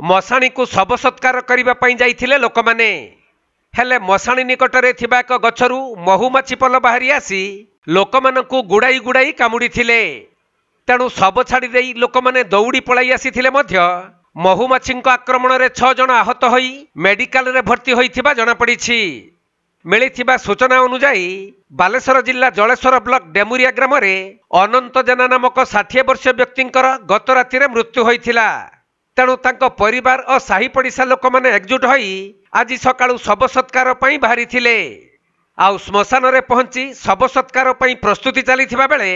मशाणी को शव सत्कार करने जाइथिले लोक माने हेले मशाणी निकटरे थिबा एक गछरु महुमाछी पल बाहरी आसी लोक मानकु गुड़ाई गुड़ाई कामुड़ी थिले। तेणु शव छाड़ी देई लोक माने दौड़ी पलाई आसीथिले मध्य महुमाछी आक्रमण रे 6 जन आहत होई मेडिकल रे भर्ती होइथिबा जणा पड़िछि। मिलिथिबा सूचना अनुसार बालेश्वर जिला जलेश्वर ब्लॉक डेमुरिया ग्राम रे अनंत जेना नामक 60 वर्षीय व्यक्तिंकर गत राति मृत्यु होइथिला। तेणु तांको परिवार और साही पड़िशा लोक माने एकजुट होई आज सकाळु शव सत्कार पई बाहरी थिले। आउ श्मशान रे पहुंची शव सत्कार पई प्रस्तुति चलीथिबा बेले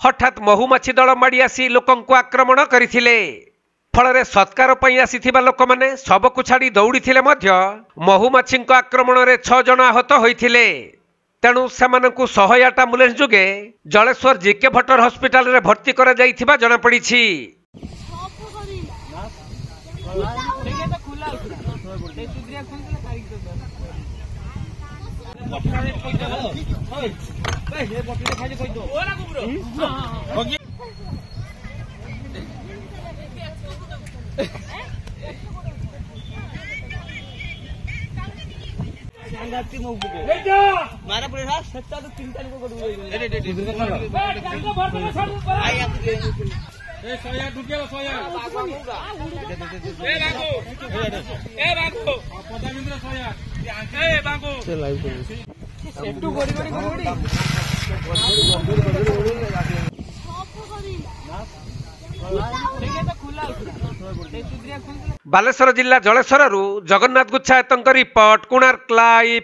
हठात महुमाछी दल माड़ी आसी लोकंकु आक्रमण करिथिले। फल सत्कार पई आसीथिबा लोक माने शव को छाड़ी दौड़ीथिले मध्य महुमाछी आक्रमण रे 6 जन आहत होइथिले। तेणु सेमानकु 108 एम्बुलेंस जुगे जलेश्वर जीके भट्टर हॉस्पिटल रे भर्ती करा जाइथिबा जणा पड़िछि। मारा पड़े सच्चा तो 3 तारीख को बालेश्वर जिला जलेश्वर जगन्नाथ गुच्छायत रिपोर्ट कोणार्क लाइव।